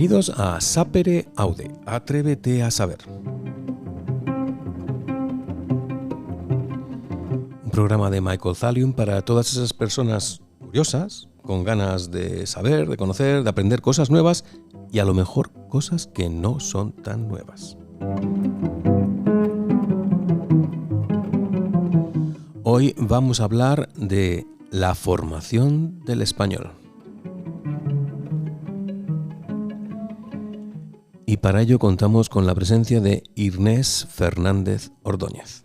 Bienvenidos a Sapere Aude, Atrévete a Saber. Un programa de Michael Thallium para todas esas personas curiosas, con ganas de saber, de conocer, de aprender cosas nuevas y a lo mejor cosas que no son tan nuevas. Hoy vamos a hablar de la formación del español. Y para ello contamos con la presencia de Inés Fernández Ordóñez.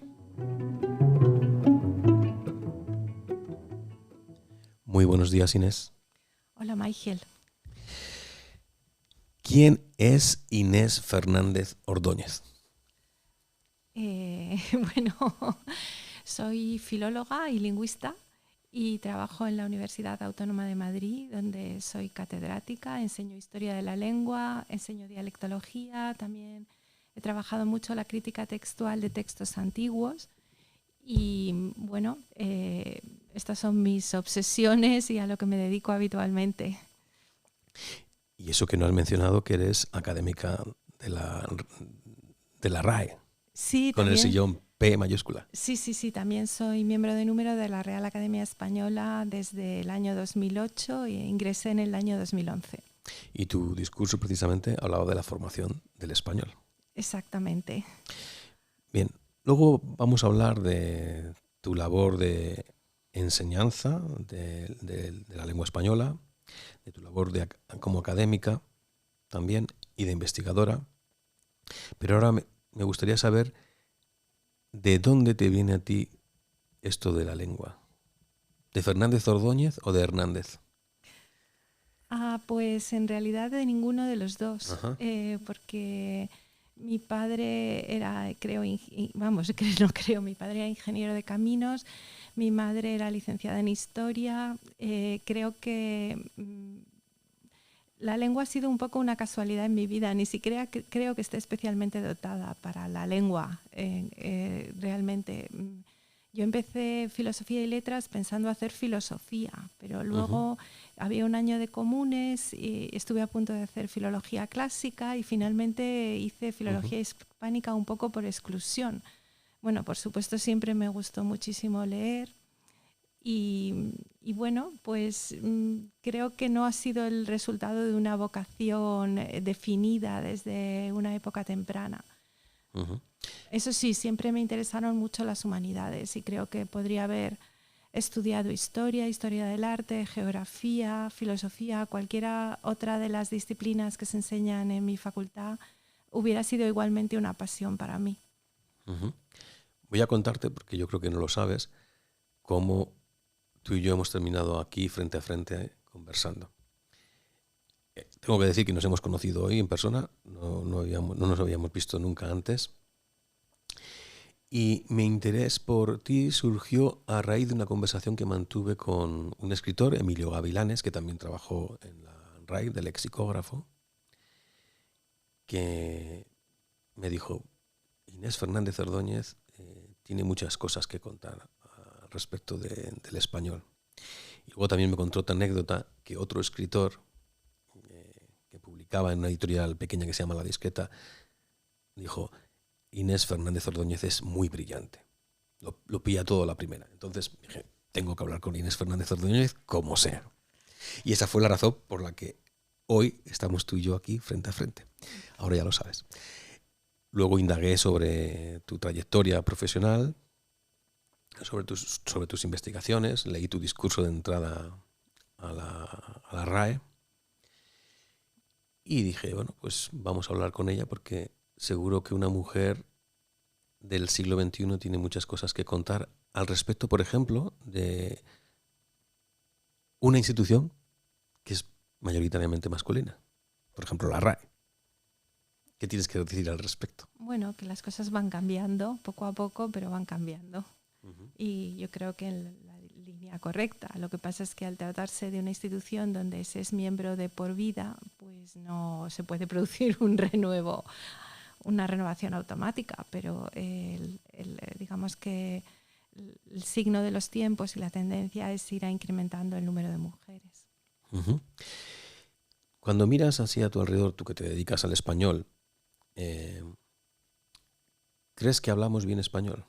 Muy buenos días, Inés. Hola, Michael. ¿Quién es Inés Fernández Ordóñez? Bueno, soy filóloga y lingüista y trabajo en la Universidad Autónoma de Madrid, donde soy catedrática, enseño historia de la lengua, enseño dialectología, también he trabajado mucho la crítica textual de textos antiguos y bueno, estas son mis obsesiones y a lo que me dedico habitualmente. Y eso que no has mencionado, que eres académica de la RAE, Sí, con también. el sillón P mayúscula. Sí, también soy miembro de número de la Real Academia Española desde el año 2008 e ingresé en el año 2011. Y tu discurso precisamente hablaba de la formación del español. Exactamente. Bien, luego vamos a hablar de tu labor de enseñanza de la lengua española, de tu labor como académica también y de investigadora. Pero ahora me gustaría saber de dónde te viene a ti esto de la lengua. ¿De Fernández Ordóñez o de Hernández? Pues en realidad de ninguno de los dos, porque mi padre era, mi padre era ingeniero de caminos, mi madre era licenciada en historia, creo que la lengua ha sido un poco una casualidad en mi vida, ni siquiera creo que esté especialmente dotada para la lengua, realmente. Yo empecé filosofía y letras pensando hacer filosofía, pero luego había un año de comunes y estuve a punto de hacer filología clásica y finalmente hice filología hispánica un poco por exclusión. Bueno, por supuesto siempre me gustó muchísimo leer y bueno, pues creo que no ha sido el resultado de una vocación definida desde una época temprana. Eso sí, siempre me interesaron mucho las humanidades y creo que podría haber estudiado historia, historia del arte, geografía, filosofía, cualquiera otra de las disciplinas que se enseñan en mi facultad hubiera sido igualmente una pasión para mí. Voy a contarte, porque yo creo que no lo sabes, cómo tú y yo hemos terminado aquí frente a frente conversando. Tengo que decir que nos hemos conocido hoy en persona, no nos habíamos visto nunca antes. Y mi interés por ti surgió a raíz de una conversación que mantuve con un escritor, Emilio Gavilanes, que también trabajó en la RAE, de lexicógrafo, que me dijo: Inés Fernández Ordóñez tiene muchas cosas que contar respecto del español. Y luego también me contó otra anécdota que otro escritor que publicaba en una editorial pequeña que se llama La Disqueta dijo: Inés Fernández Ordóñez es muy brillante. Lo pilla todo a la primera. Entonces dije, tengo que hablar con Inés Fernández Ordóñez como sea. Y esa fue la razón por la que hoy estamos tú y yo aquí frente a frente. Ahora ya lo sabes. Luego indagué sobre tu trayectoria profesional, sobre tus investigaciones, leí tu discurso de entrada a la RAE y dije, bueno, pues vamos a hablar con ella porque seguro que una mujer del siglo XXI tiene muchas cosas que contar al respecto, por ejemplo, de una institución que es mayoritariamente masculina. Por ejemplo, la RAE. ¿Qué tienes que decir al respecto? Bueno, que las cosas van cambiando poco a poco, pero van cambiando. Y yo creo que en la línea correcta. Lo que pasa es que al tratarse de una institución donde se es miembro de por vida, pues no se puede producir un renuevo, una renovación automática, pero digamos que el signo de los tiempos y la tendencia es ir incrementando el número de mujeres. Cuando miras así a tu alrededor, tú que te dedicas al español, ¿crees que hablamos bien español?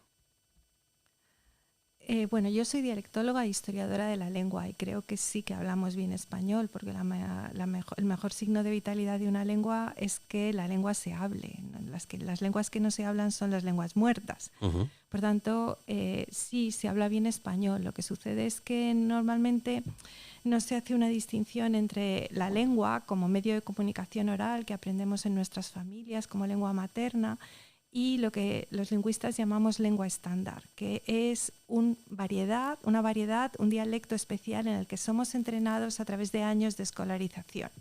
Bueno, yo soy dialectóloga e historiadora de la lengua y creo que sí que hablamos bien español, porque el mejor signo de vitalidad de una lengua es que la lengua se hable. Las lenguas que no se hablan son las lenguas muertas. Uh-huh. Por tanto, sí, se habla bien español. Lo que sucede es que normalmente no se hace una distinción entre la lengua como medio de comunicación oral que aprendemos en nuestras familias como lengua materna y lo que los lingüistas llamamos lengua estándar, que es una variedad, un dialecto especial en el que somos entrenados a través de años de escolarización.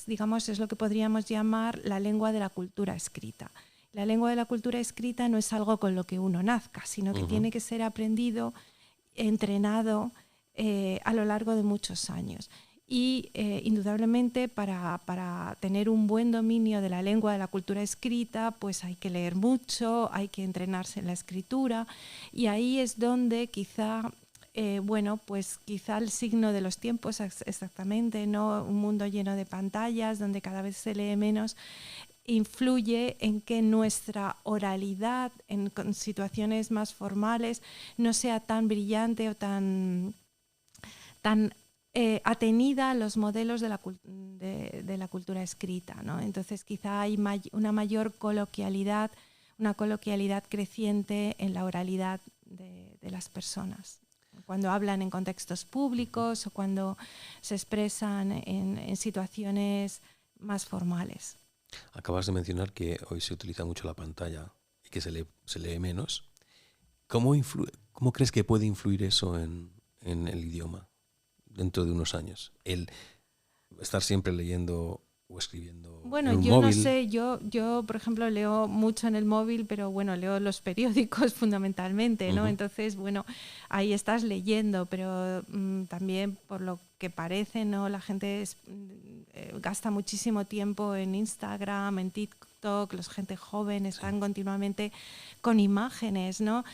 Digamos, es lo que podríamos llamar la lengua de la cultura escrita. La lengua de la cultura escrita no es algo con lo que uno nazca, sino que tiene que ser aprendido, entrenado a lo largo de muchos años. Y indudablemente para tener un buen dominio de la lengua de la cultura escrita, pues hay que leer mucho, hay que entrenarse en la escritura y ahí es donde quizá quizá el signo de los tiempos exactamente, ¿no? Un mundo lleno de pantallas donde cada vez se lee menos, influye en que nuestra oralidad en situaciones más formales no sea tan brillante o tan atenida a los modelos de la cultura escrita, ¿no? Entonces quizá hay una mayor coloquialidad, una coloquialidad creciente en la oralidad de las personas, cuando hablan en contextos públicos o cuando se expresan en situaciones más formales. Acabas de mencionar que hoy se utiliza mucho la pantalla y que se lee menos. ¿Cómo crees que puede influir eso en el idioma dentro de unos años? El estar siempre leyendo o escribiendo bueno, en un yo móvil. No sé, yo por ejemplo leo mucho en el móvil, pero bueno, leo los periódicos fundamentalmente, ¿no? Entonces, bueno, ahí estás leyendo, pero también por lo que parece, ¿no? La gente gasta muchísimo tiempo en Instagram, en TikTok, la gente joven están continuamente con imágenes, ¿no?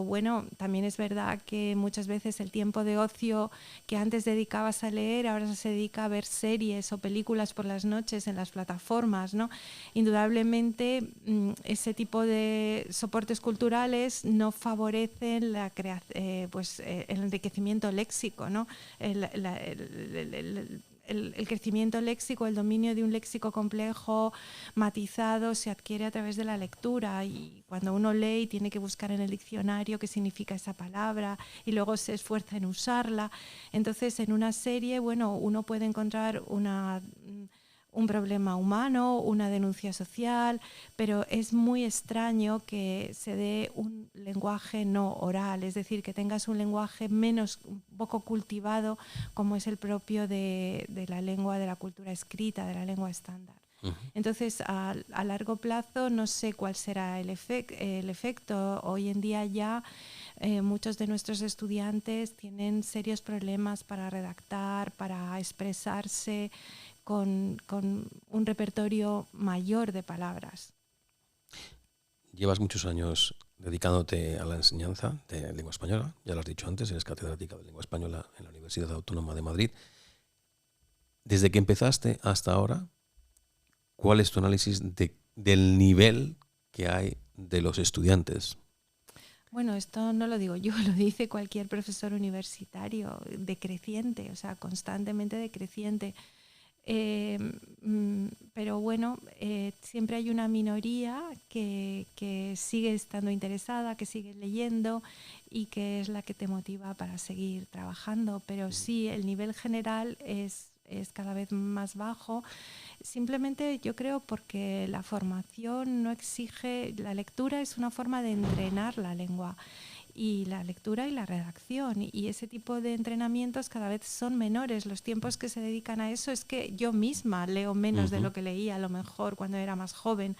Bueno, también es verdad que muchas veces el tiempo de ocio que antes dedicabas a leer, ahora se dedica a ver series o películas por las noches en las plataformas, ¿no? Indudablemente ese tipo de soportes culturales no favorecen el enriquecimiento léxico, ¿no? El crecimiento léxico, el dominio de un léxico complejo, matizado, se adquiere a través de la lectura y cuando uno lee tiene que buscar en el diccionario qué significa esa palabra y luego se esfuerza en usarla. Entonces, en una serie, bueno, uno puede encontrar un problema humano, una denuncia social, pero es muy extraño que se dé un lenguaje no oral, es decir, que tengas un lenguaje un poco cultivado como es el propio de la lengua de la cultura escrita, de la lengua estándar. Entonces, a largo plazo no sé cuál será el efecto. Hoy en día ya muchos de nuestros estudiantes tienen serios problemas para redactar, para expresarse con un repertorio mayor de palabras. Llevas muchos años dedicándote a la enseñanza de lengua española, ya lo has dicho antes, eres catedrática de lengua española en la Universidad Autónoma de Madrid. Desde que empezaste hasta ahora, ¿cuál es tu análisis del nivel que hay de los estudiantes? Bueno, esto no lo digo yo, lo dice cualquier profesor universitario, decreciente, o sea, constantemente decreciente. Pero bueno, siempre hay una minoría que sigue estando interesada, que sigue leyendo y que es la que te motiva para seguir trabajando. Pero sí, el nivel general es cada vez más bajo. Simplemente yo creo porque la formación no exige, la lectura es una forma de entrenar la lengua y la lectura y la redacción y ese tipo de entrenamientos cada vez son menores. Los tiempos que se dedican a eso es que yo misma leo menos de lo que leía a lo mejor cuando era más joven,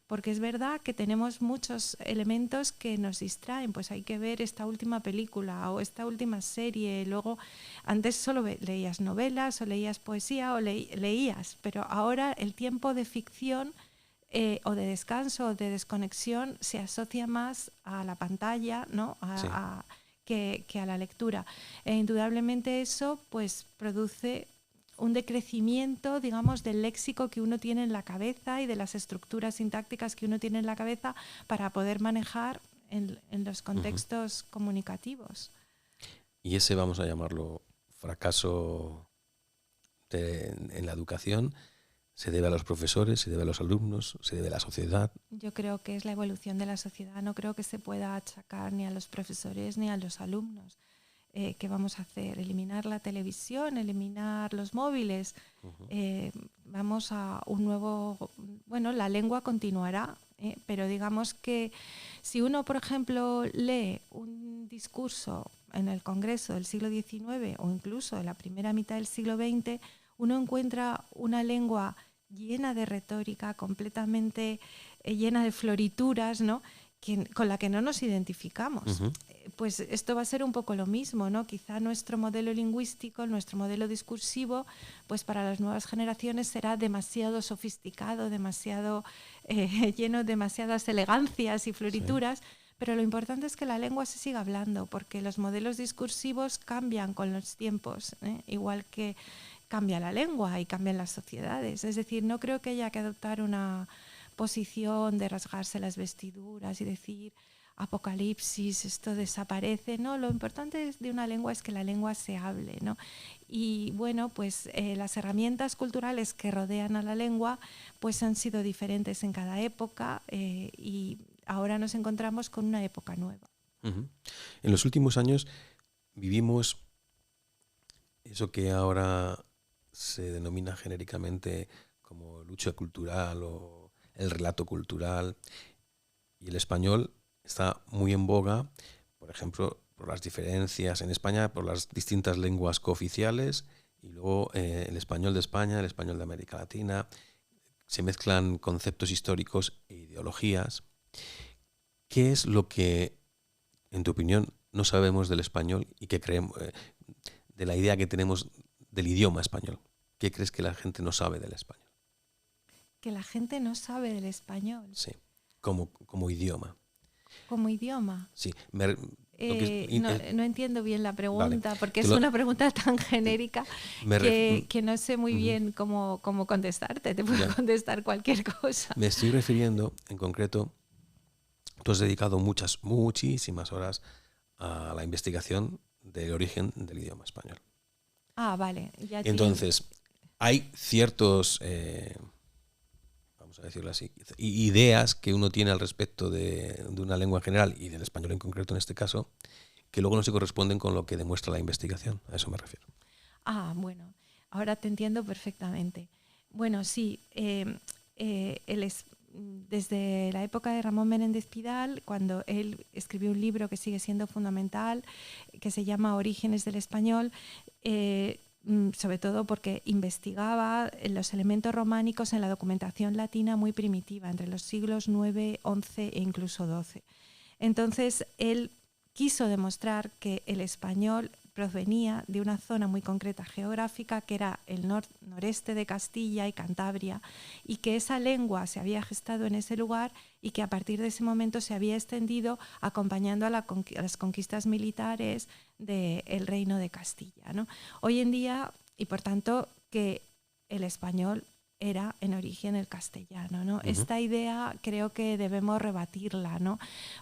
porque es verdad que tenemos muchos elementos que nos distraen, pues hay que ver esta última película o esta última serie, luego antes solo leías novelas o leías poesía o leías, pero ahora el tiempo de ficción o de descanso o de desconexión se asocia más a la pantalla, ¿no? Que a la lectura. E indudablemente eso pues produce un decrecimiento, digamos, del léxico que uno tiene en la cabeza y de las estructuras sintácticas que uno tiene en la cabeza para poder manejar en los contextos comunicativos. Y ese, vamos a llamarlo, fracaso en la educación, ¿se debe a los profesores, se debe a los alumnos, se debe a la sociedad? Yo creo que es la evolución de la sociedad. No creo que se pueda achacar ni a los profesores ni a los alumnos. ¿Qué vamos a hacer? ¿Eliminar la televisión? ¿Eliminar los móviles? Vamos a un nuevo... Bueno, la lengua continuará, pero digamos que si uno, por ejemplo, lee un discurso en el Congreso del siglo XIX o incluso de la primera mitad del siglo XX, uno encuentra una lengua llena de retórica, completamente llena de florituras, ¿no? Con la que no nos identificamos. Pues esto va a ser un poco lo mismo, ¿no? Quizá nuestro modelo lingüístico, nuestro modelo discursivo, pues para las nuevas generaciones será demasiado sofisticado, demasiado lleno de demasiadas elegancias y florituras, pero lo importante es que la lengua se siga hablando, porque los modelos discursivos cambian con los tiempos, igual que cambia la lengua y cambian las sociedades. Es decir, no creo que haya que adoptar una posición de rasgarse las vestiduras y decir apocalipsis, esto desaparece. No, lo importante de una lengua es que la lengua se hable, ¿no? Y bueno, pues las herramientas culturales que rodean a la lengua pues han sido diferentes en cada época y ahora nos encontramos con una época nueva. En los últimos años vivimos eso que ahora se denomina genéricamente como lucha cultural o el relato cultural, y el español está muy en boga, por ejemplo, por las diferencias en España, por las distintas lenguas cooficiales, y luego el español de España, el español de América Latina, se mezclan conceptos históricos e ideologías. ¿Qué es lo que, en tu opinión, no sabemos del español y que creemos, de la idea que tenemos del idioma español? ¿Qué crees que la gente no sabe del español? Que la gente no sabe del español. Sí, como idioma. ¿Como idioma? Sí. No entiendo bien la pregunta, vale, porque es una pregunta tan genérica que no sé muy bien cómo contestarte. Te puedo contestar cualquier cosa. Me estoy refiriendo, en concreto, tú has dedicado muchísimas horas a la investigación del origen del idioma español. Ah, vale. Entonces, hay ciertos... vamos a decirlo así, ideas que uno tiene al respecto de una lengua en general y del español en concreto en este caso, que luego no se corresponden con lo que demuestra la investigación. A eso me refiero. Ah, bueno, ahora te entiendo perfectamente. Bueno, sí, desde la época de Ramón Menéndez Pidal, cuando él escribió un libro que sigue siendo fundamental, que se llama Orígenes del Español, sobre todo porque investigaba los elementos románicos en la documentación latina muy primitiva, entre los siglos IX, XI e incluso XII. Entonces, él quiso demostrar que el español provenía de una zona muy concreta geográfica, que era el noreste de Castilla y Cantabria, y que esa lengua se había gestado en ese lugar y que a partir de ese momento se había extendido acompañando a las conquistas militares del Reino de Castilla, ¿no? Hoy en día, y por tanto, que el español era en origen el castellano, ¿no? Esta idea creo que debemos rebatirla, ¿no?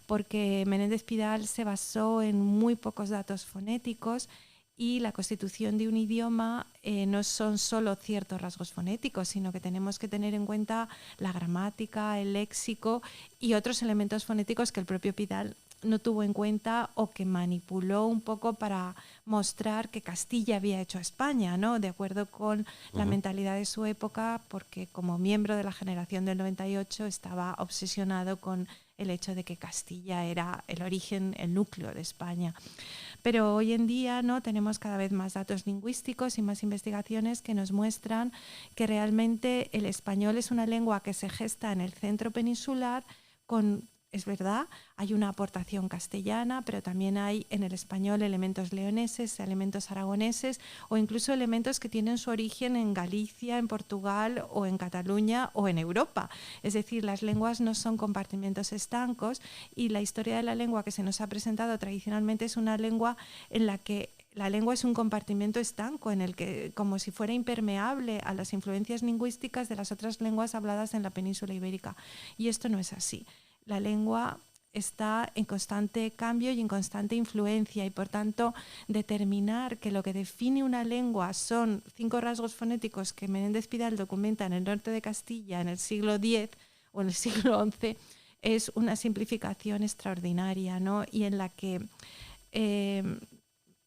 Porque Menéndez Pidal se basó en muy pocos datos fonéticos y la constitución de un idioma no son solo ciertos rasgos fonéticos, sino que tenemos que tener en cuenta la gramática, el léxico y otros elementos fonéticos que el propio Pidal no tuvo en cuenta o que manipuló un poco para mostrar que Castilla había hecho a España, ¿no? De acuerdo con la mentalidad de su época, porque como miembro de la generación del 98 estaba obsesionado con el hecho de que Castilla era el origen, el núcleo de España. Pero hoy en día, ¿no?, tenemos cada vez más datos lingüísticos y más investigaciones que nos muestran que realmente el español es una lengua que se gesta en el centro peninsular con... Es verdad, hay una aportación castellana, pero también hay en el español elementos leoneses, elementos aragoneses o incluso elementos que tienen su origen en Galicia, en Portugal o en Cataluña o en Europa. Es decir, las lenguas no son compartimentos estancos y la historia de la lengua que se nos ha presentado tradicionalmente es una lengua en la que la lengua es un compartimento estanco en el que, como si fuera impermeable a las influencias lingüísticas de las otras lenguas habladas en la península ibérica. Y esto no es así. La lengua está en constante cambio y en constante influencia, y por tanto determinar que lo que define una lengua son 5 rasgos fonéticos que Menéndez Pidal documenta en el norte de Castilla en el siglo X o en el siglo XI es una simplificación extraordinaria, ¿no? Y en la que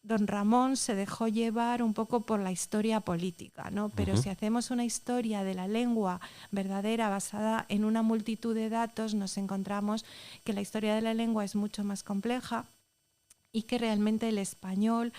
don Ramón se dejó llevar un poco por la historia política, ¿no? Pero si hacemos una historia de la lengua verdadera basada en una multitud de datos, nos encontramos que la historia de la lengua es mucho más compleja y que realmente el español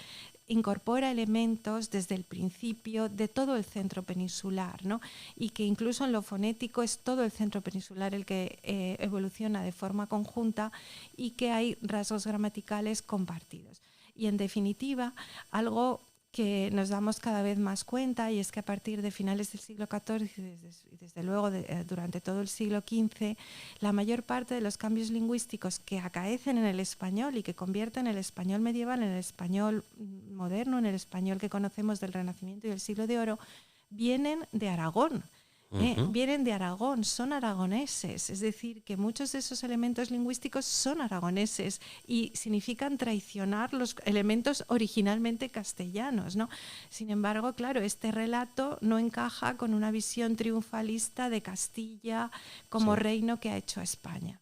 incorpora elementos desde el principio de todo el centro peninsular, ¿no? Y que incluso en lo fonético es todo el centro peninsular el que evoluciona de forma conjunta y que hay rasgos gramaticales compartidos. Y en definitiva, algo que nos damos cada vez más cuenta, y es que a partir de finales del siglo XIV y desde luego durante todo el siglo XV, la mayor parte de los cambios lingüísticos que acaecen en el español y que convierten el español medieval en el español moderno, en el español que conocemos del Renacimiento y del Siglo de Oro, vienen de Aragón. Vienen de Aragón, son aragoneses, es decir, que muchos de esos elementos lingüísticos son aragoneses y significan traicionar los elementos originalmente castellanos, ¿no? Sin embargo, claro, este relato no encaja con una visión triunfalista de Castilla como reino que ha hecho a España.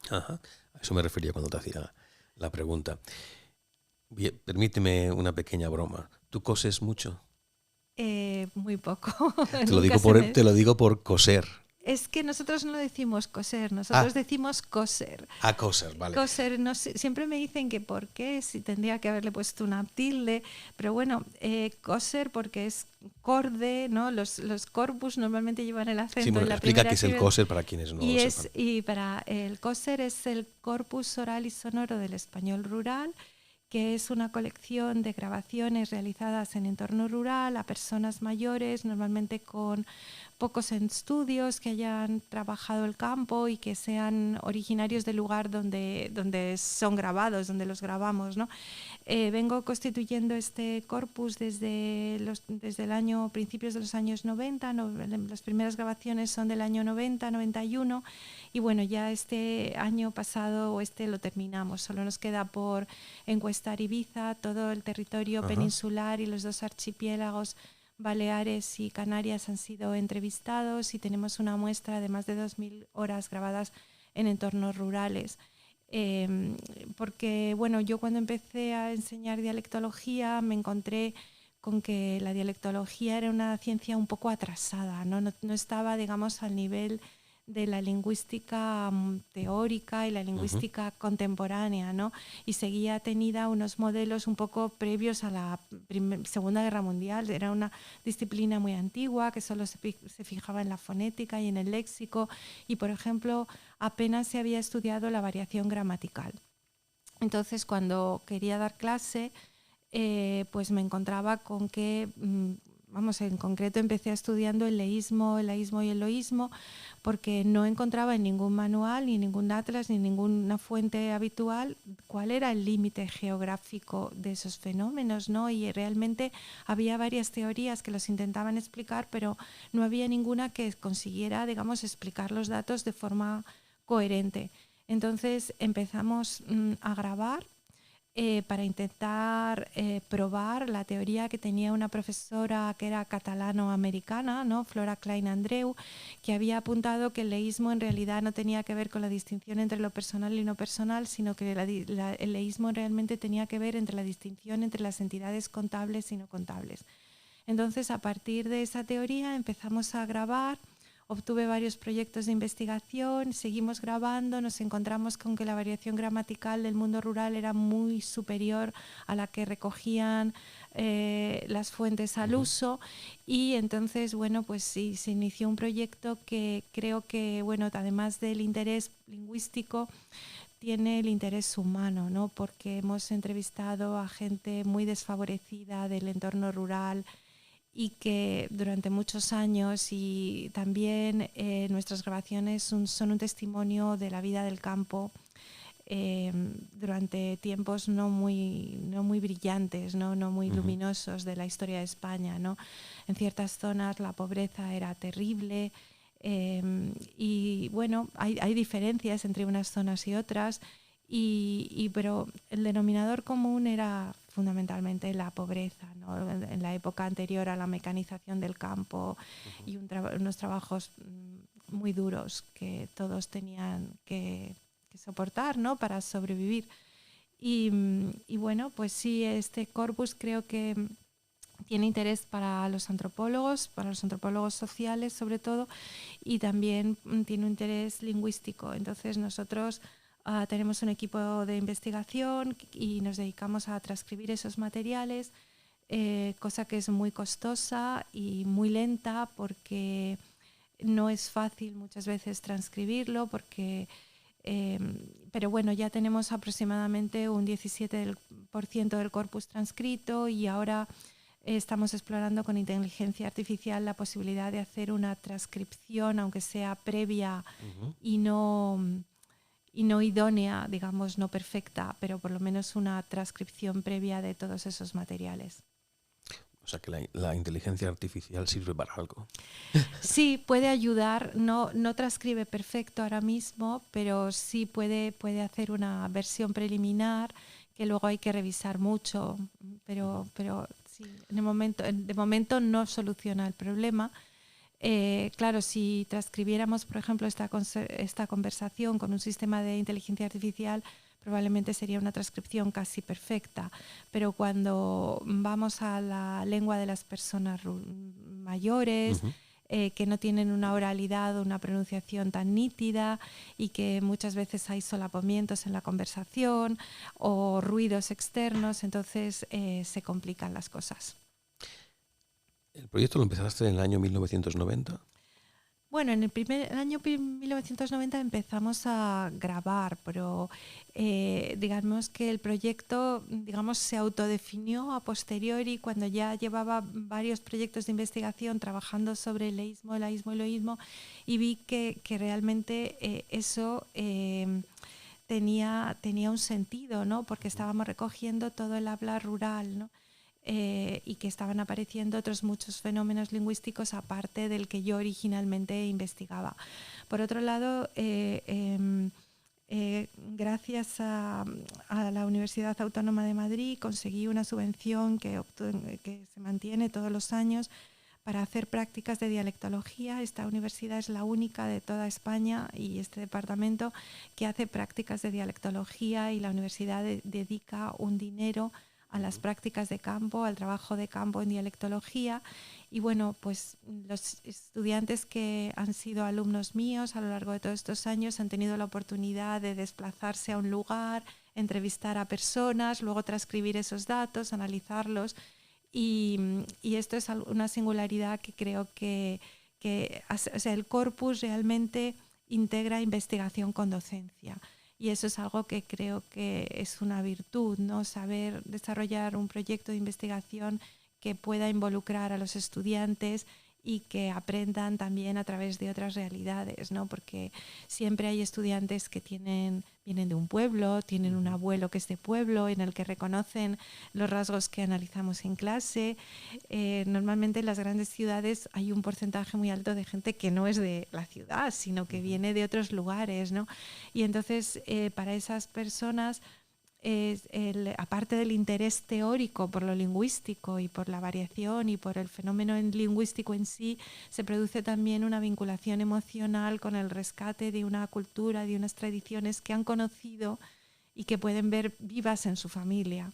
Ajá. A eso me refería cuando te hacía la pregunta. Bien, permíteme una pequeña broma. ¿Tú coses mucho? Muy poco. Te lo digo por coser. Es que nosotros no decimos coser, nosotros decimos coser. Coser, vale. Coser, no sé, siempre me dicen que por qué, si tendría que haberle puesto una tilde, pero bueno, coser porque es corde, ¿no? Los corpus normalmente llevan el acento. Sí, bueno, en la explica primera qué es el coser para quienes no lo sepan. Y para el coser es el corpus oral y sonoro del español rural, que es una colección de grabaciones realizadas en entorno rural a personas mayores, normalmente con pocos estudios, que hayan trabajado el campo y que sean originarios del lugar donde son grabados, donde los grabamos, ¿no? Vengo constituyendo este corpus desde el año, principios de los años 90, las primeras grabaciones son del año 90, 91, y bueno, ya este año pasado lo terminamos, solo nos queda por encuestar Ibiza, todo el territorio peninsular y los 2 archipiélagos Baleares y Canarias han sido entrevistados y tenemos una muestra de más de 2.000 horas grabadas en entornos rurales. Porque bueno, yo cuando empecé a enseñar dialectología me encontré con que la dialectología era una ciencia un poco atrasada, no estaba, digamos, al nivel de la lingüística teórica y la lingüística contemporánea, ¿no? Y seguía tenida unos modelos un poco previos a la Segunda Guerra Mundial. Era una disciplina muy antigua que solo se fijaba en la fonética y en el léxico, y por ejemplo apenas se había estudiado la variación gramatical. Entonces, cuando quería dar clase, pues me encontraba con que en concreto empecé estudiando el leísmo, el laísmo y el loísmo, porque no encontraba en ningún manual, ni ningún atlas, ni ninguna fuente habitual cuál era el límite geográfico de esos fenómenos, ¿no? Y realmente había varias teorías que los intentaban explicar, pero no había ninguna que consiguiera, digamos, explicar los datos de forma coherente. Entonces empezamos a grabar para intentar probar la teoría que tenía una profesora que era catalano-americana, ¿no? Flora Klein Andreu, que había apuntado que el leísmo en realidad no tenía que ver con la distinción entre lo personal y no personal, sino que el leísmo realmente tenía que ver entre la distinción entre las entidades contables y no contables. Entonces, a partir de esa teoría empezamos a grabar. Obtuve varios proyectos de investigación, seguimos grabando, nos encontramos con que la variación gramatical del mundo rural era muy superior a la que recogían las fuentes al uso, y entonces, bueno, pues sí, se inició un proyecto que creo que, bueno, además del interés lingüístico, tiene el interés humano, ¿no? Porque hemos entrevistado a gente muy desfavorecida del entorno rural, y que durante muchos años, y también nuestras grabaciones son un testimonio de la vida del campo durante tiempos no muy brillantes, no muy luminosos de la historia de España, ¿no? En ciertas zonas la pobreza era terrible, y bueno, hay diferencias entre unas zonas y otras, pero el denominador común era fundamentalmente la pobreza, ¿no? En la época anterior a la mecanización del campo y unos trabajos muy duros que todos tenían que soportar, ¿no? Para sobrevivir. Y bueno, pues sí, este corpus creo que tiene interés para los antropólogos sociales sobre todo, y también tiene un interés lingüístico. Entonces nosotros tenemos un equipo de investigación y nos dedicamos a transcribir esos materiales, cosa que es muy costosa y muy lenta porque no es fácil muchas veces transcribirlo pero bueno, ya tenemos aproximadamente un 17% del corpus transcrito y ahora estamos explorando con inteligencia artificial la posibilidad de hacer una transcripción, aunque sea previa y no idónea, digamos, no perfecta, pero por lo menos una transcripción previa de todos esos materiales. O sea que la inteligencia artificial sirve para algo. Sí, puede ayudar, no transcribe perfecto ahora mismo, pero sí puede hacer una versión preliminar que luego hay que revisar mucho, pero sí, de momento no soluciona el problema. Claro, si transcribiéramos, por ejemplo, esta conversación con un sistema de inteligencia artificial, probablemente sería una transcripción casi perfecta, pero cuando vamos a la lengua de las personas mayores, que no tienen una oralidad o una pronunciación tan nítida y que muchas veces hay solapamientos en la conversación o ruidos externos, entonces se complican las cosas. ¿El proyecto lo empezaste en el año 1990? Bueno, en el año 1990 empezamos a grabar, pero digamos que el proyecto se autodefinió a posteriori cuando ya llevaba varios proyectos de investigación trabajando sobre el leísmo y loísmo, y vi que realmente eso tenía un sentido, ¿no? Porque estábamos recogiendo todo el habla rural, ¿no? Y que estaban apareciendo otros muchos fenómenos lingüísticos aparte del que yo originalmente investigaba. Por otro lado, gracias a la Universidad Autónoma de Madrid conseguí una subvención que se mantiene todos los años para hacer prácticas de dialectología. Esta universidad es la única de toda España y este departamento que hace prácticas de dialectología, y la universidad dedica un dinero a las prácticas de campo, al trabajo de campo en dialectología. Y bueno, pues los estudiantes que han sido alumnos míos a lo largo de todos estos años han tenido la oportunidad de desplazarse a un lugar, entrevistar a personas, luego transcribir esos datos, analizarlos. Y esto es una singularidad que creo que o sea, el corpus realmente integra investigación con docencia. Y eso es algo que creo que es una virtud, ¿no? Saber desarrollar un proyecto de investigación que pueda involucrar a los estudiantes y que aprendan también a través de otras realidades, ¿no? Porque siempre hay estudiantes que vienen de un pueblo, tienen un abuelo que es de pueblo, en el que reconocen los rasgos que analizamos en clase. Normalmente en las grandes ciudades hay un porcentaje muy alto de gente que no es de la ciudad, sino que viene de otros lugares, ¿no? Y entonces para esas personas, aparte del interés teórico por lo lingüístico y por la variación y por el fenómeno lingüístico en sí, se produce también una vinculación emocional con el rescate de una cultura, de unas tradiciones que han conocido y que pueden ver vivas en su familia.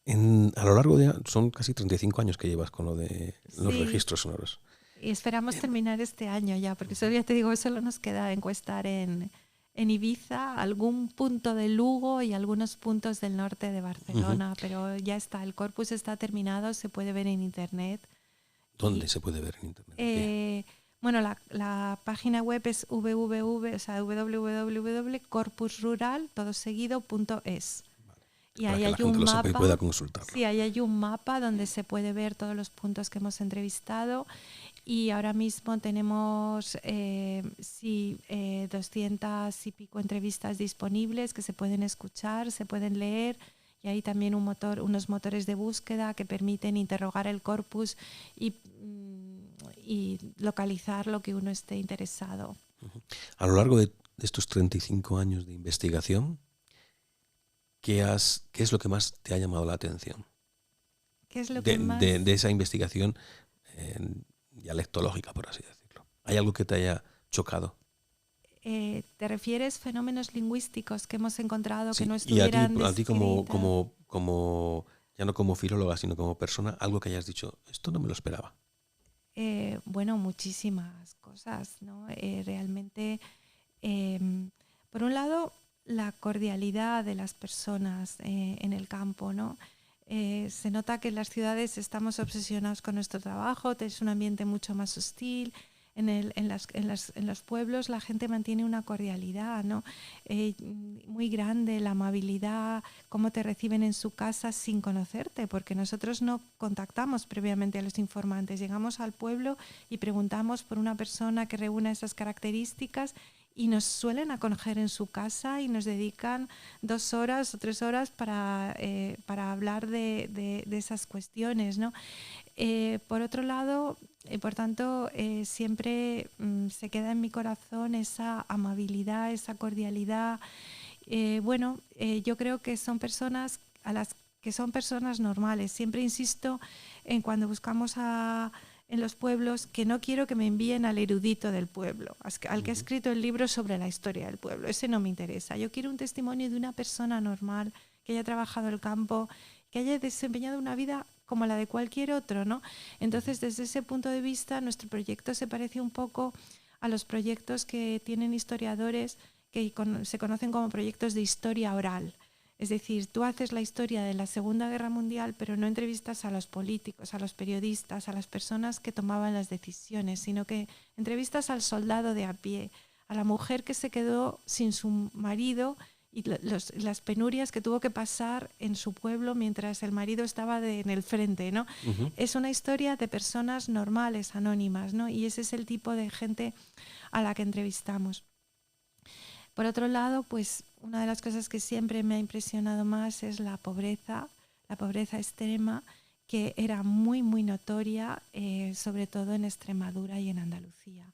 A lo largo de... Son casi 35 años que llevas con lo de los registros sonoros. Y esperamos terminar este año ya, porque eso ya te digo, solo nos queda encuestar en Ibiza, algún punto de Lugo y algunos puntos del norte de Barcelona, pero ya está, el corpus está terminado, se puede ver en internet. ¿Dónde se puede ver en internet? Bueno, la página web es www.corpusrural.es. Y ahí hay un mapa, pueda consultarlo. Sí, ahí hay un mapa donde se puede ver todos los puntos que hemos entrevistado. y ahora mismo tenemos 200 y pico entrevistas disponibles que se pueden escuchar, se pueden leer, y hay también unos motores de búsqueda que permiten interrogar el corpus y localizar lo que uno esté interesado. A lo largo de estos 35 años de investigación, ¿qué es lo que más te ha llamado la atención? ¿Qué es lo que más? De esa investigación dialectológica, por así decirlo. ¿Hay algo que te haya chocado? ¿Te refieres fenómenos lingüísticos que hemos encontrado sí, que no estuvieran y a ti como ya no como filóloga, sino como persona, algo que hayas dicho, esto no me lo esperaba? Bueno, muchísimas cosas, ¿no? Realmente, por un lado, la cordialidad de las personas en el campo, ¿no? Se nota que en las ciudades estamos obsesionados con nuestro trabajo, es un ambiente mucho más hostil. En los pueblos la gente mantiene una cordialidad, ¿no? Muy grande, la amabilidad, cómo te reciben en su casa sin conocerte, porque nosotros no contactamos previamente a los informantes, llegamos al pueblo y preguntamos por una persona que reúna esas características y nos suelen acoger en su casa y nos dedican 2 horas o 3 horas para hablar de esas cuestiones, ¿no? Por otro lado, por tanto, siempre se queda en mi corazón esa amabilidad, esa cordialidad. Yo creo que son personas que son personas normales. Siempre insisto en cuando buscamos en los pueblos que no quiero que me envíen al erudito del pueblo, al que ha escrito el libro sobre la historia del pueblo. Ese no me interesa. Yo quiero un testimonio de una persona normal que haya trabajado el campo, que haya desempeñado una vida como la de cualquier otro, ¿no? Entonces, desde ese punto de vista, nuestro proyecto se parece un poco a los proyectos que tienen historiadores que se conocen como proyectos de historia oral. Es decir, tú haces la historia de la Segunda Guerra Mundial, pero no entrevistas a los políticos, a los periodistas, a las personas que tomaban las decisiones, sino que entrevistas al soldado de a pie, a la mujer que se quedó sin su marido y las penurias que tuvo que pasar en su pueblo mientras el marido estaba en el frente, ¿no? Uh-huh. Es una historia de personas normales, anónimas, ¿no? Y ese es el tipo de gente a la que entrevistamos. Por otro lado, pues una de las cosas que siempre me ha impresionado más es la pobreza extrema, que era muy, muy notoria, sobre todo en Extremadura y en Andalucía.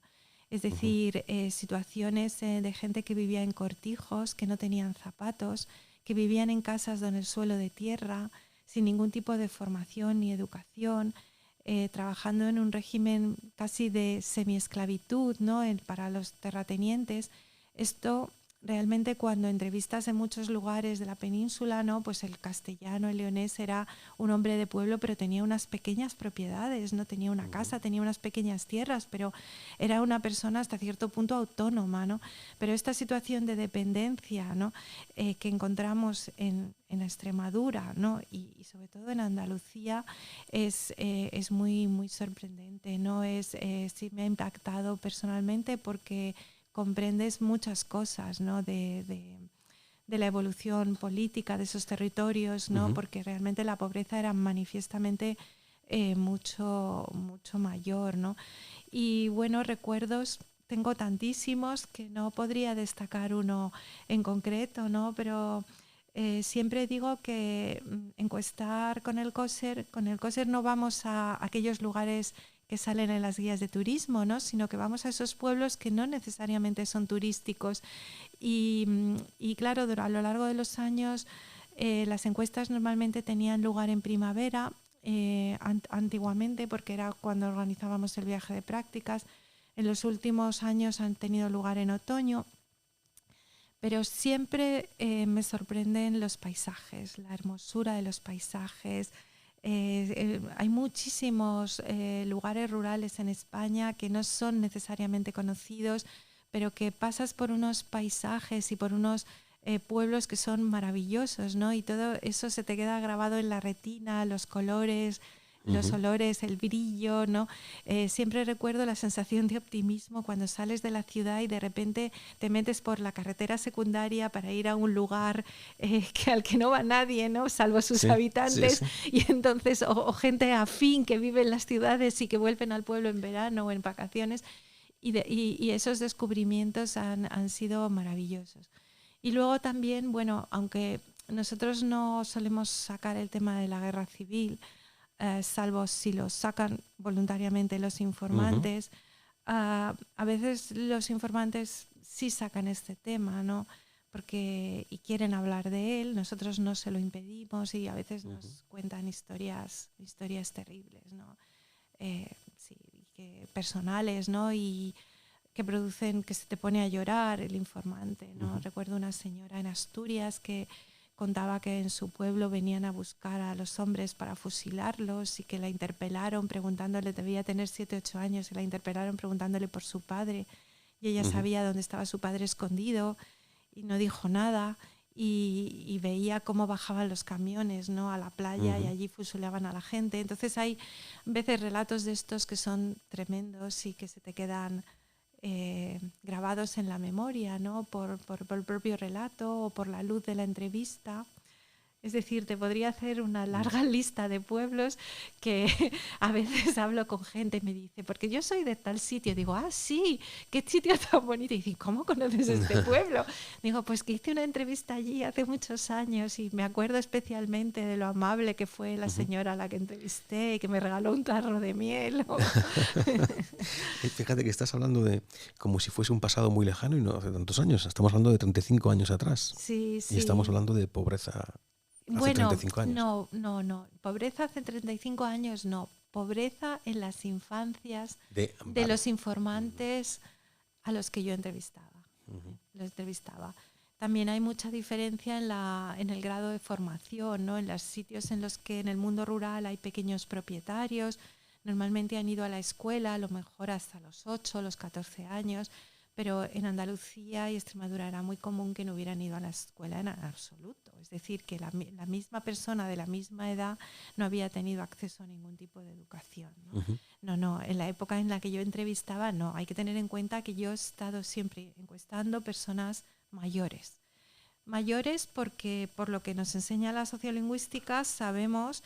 Es decir, situaciones de gente que vivía en cortijos, que no tenían zapatos, que vivían en casas donde el suelo de tierra, sin ningún tipo de formación ni educación, trabajando en un régimen casi de semiesclavitud, ¿no? Para los terratenientes. Esto realmente, cuando entrevistas en muchos lugares de la península, ¿no? Pues el castellano, el leonés era un hombre de pueblo, pero tenía unas pequeñas propiedades, no tenía una casa, tenía unas pequeñas tierras, pero era una persona hasta cierto punto autónoma, ¿no? Pero esta situación de dependencia, ¿no? Que encontramos en Extremadura, ¿no? y sobre todo en Andalucía es muy, muy sorprendente, ¿no? Sí me ha impactado personalmente porque comprendes muchas cosas, ¿no? de la evolución política de esos territorios, ¿no? Porque realmente la pobreza era manifiestamente mucho, mucho mayor, ¿no? Y bueno, recuerdos tengo tantísimos que no podría destacar uno en concreto, ¿no? Pero siempre digo que encuestar con el COSER no vamos a aquellos lugares que salen en las guías de turismo, ¿no? Sino que vamos a esos pueblos que no necesariamente son turísticos. Y claro, a lo largo de los años las encuestas normalmente tenían lugar en primavera, antiguamente, porque era cuando organizábamos el viaje de prácticas. En los últimos años han tenido lugar en otoño. Pero siempre me sorprenden los paisajes, la hermosura de los paisajes. Hay muchísimos lugares rurales en España que no son necesariamente conocidos, pero que pasas por unos paisajes y por unos pueblos que son maravillosos, ¿no? Y todo eso se te queda grabado en la retina, los colores, los olores, el brillo, ¿no? Siempre recuerdo la sensación de optimismo cuando sales de la ciudad y de repente te metes por la carretera secundaria para ir a un lugar al que no va nadie, ¿no? Salvo sus habitantes, y entonces o gente afín que vive en las ciudades y que vuelven al pueblo en verano o en vacaciones, y esos descubrimientos han sido maravillosos. Y luego también, bueno, aunque nosotros no solemos sacar el tema de la guerra civil, salvo si lo sacan voluntariamente los informantes, a veces los informantes sí sacan este tema, ¿no? Y quieren hablar de él, nosotros no se lo impedimos, y a veces nos cuentan historias terribles, ¿no? Personales, ¿no? Y que producen que se te pone a llorar el informante, ¿no? Recuerdo una señora en Asturias que contaba que en su pueblo venían a buscar a los hombres para fusilarlos, y que la interpelaron preguntándole, debía tener 7, 8 años, y la interpelaron preguntándole por su padre, y ella sabía dónde estaba su padre escondido y no dijo nada, y veía cómo bajaban los camiones, ¿no? A la playa, y allí fusilaban a la gente. Entonces hay veces relatos de estos que son tremendos y que se te quedan grabados en la memoria, ¿no? Por el propio relato o por la luz de la entrevista. Es decir, te podría hacer una larga lista de pueblos que a veces hablo con gente y me dice, porque yo soy de tal sitio. Digo, sí, qué sitio tan bonito. Y dicen, ¿cómo conoces este pueblo? Digo, pues que hice una entrevista allí hace muchos años y me acuerdo especialmente de lo amable que fue la señora a la que entrevisté y que me regaló un tarro de miel. Fíjate que estás hablando de como si fuese un pasado muy lejano y no hace tantos años. Estamos hablando de 35 años atrás. Sí. Y estamos hablando de pobreza. Hace 35 años. No. Pobreza hace 35 años no. Pobreza en las infancias de los informantes a los que yo entrevistaba. Los entrevistaba. También hay mucha diferencia en el grado de formación, ¿no? En los sitios en los que en el mundo rural hay pequeños propietarios, normalmente han ido a la escuela a lo mejor hasta los 8, los 14 años, pero en Andalucía y Extremadura era muy común que no hubieran ido a la escuela en absoluto. Es decir, que la misma persona de la misma edad no había tenido acceso a ningún tipo de educación, ¿no? No, en la época en la que yo entrevistaba, no. Hay que tener en cuenta que yo he estado siempre encuestando personas mayores. Mayores porque, por lo que nos enseña la sociolingüística, sabemos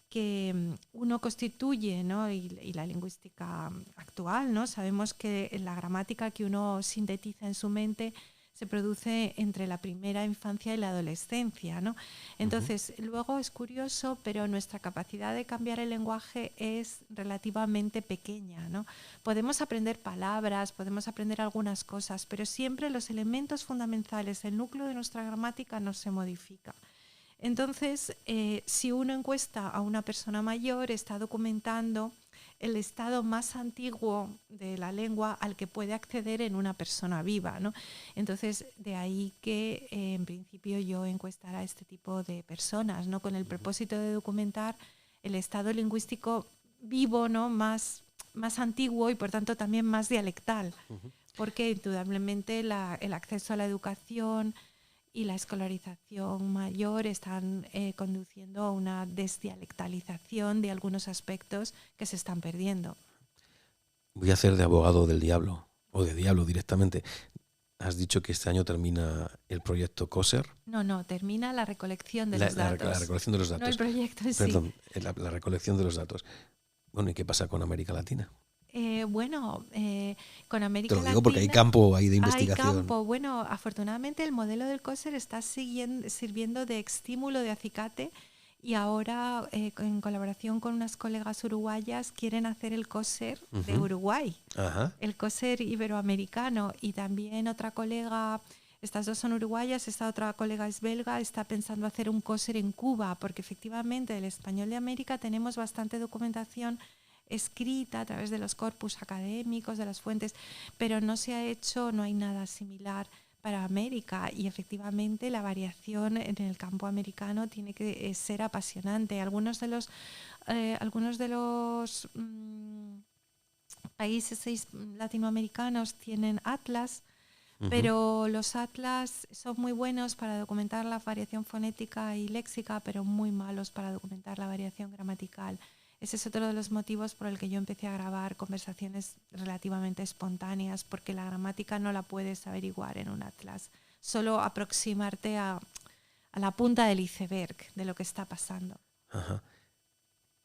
que uno constituye, ¿no? y la lingüística actual, ¿no? Sabemos que la gramática que uno sintetiza en su mente se produce entre la primera infancia y la adolescencia, ¿no? Entonces, luego es curioso, pero nuestra capacidad de cambiar el lenguaje es relativamente pequeña, ¿no? Podemos aprender palabras, podemos aprender algunas cosas, pero siempre los elementos fundamentales, el núcleo de nuestra gramática no se modifica. Entonces, si uno encuesta a una persona mayor, está documentando el estado más antiguo de la lengua al que puede acceder en una persona viva, ¿no? Entonces, de ahí que en principio yo encuestara a este tipo de personas, ¿no? Con el propósito de documentar el estado lingüístico vivo, ¿no? Más antiguo y por tanto también más dialectal, porque indudablemente el acceso a la educación y la escolarización mayor están conduciendo a una desdialectalización de algunos aspectos que se están perdiendo. Voy a hacer de abogado del diablo, o de diablo directamente. Has dicho que este año termina el proyecto COSER. No, termina la recolección de los datos. La recolección de los datos. No el proyecto en sí. Perdón, la recolección de los datos. Bueno, ¿y qué pasa con América Latina? Con América Latina... Te lo digo porque hay campo ahí de investigación. Hay campo. Bueno, afortunadamente el modelo del COSER está sirviendo de estímulo, de acicate, y ahora en colaboración con unas colegas uruguayas quieren hacer el COSER de Uruguay, el COSER iberoamericano, y también otra colega, estas dos son uruguayas, esta otra colega es belga, está pensando hacer un COSER en Cuba, porque efectivamente del español de América tenemos bastante documentación escrita a través de los corpus académicos, de las fuentes, pero no se ha hecho, no hay nada similar para América, y efectivamente la variación en el campo americano tiene que ser apasionante. Algunos de los países latinoamericanos tienen atlas, pero los atlas son muy buenos para documentar la variación fonética y léxica, pero muy malos para documentar la variación gramatical. Ese es otro de los motivos por el que yo empecé a grabar conversaciones relativamente espontáneas, porque la gramática no la puedes averiguar en un atlas. Solo aproximarte a la punta del iceberg de lo que está pasando. Ajá.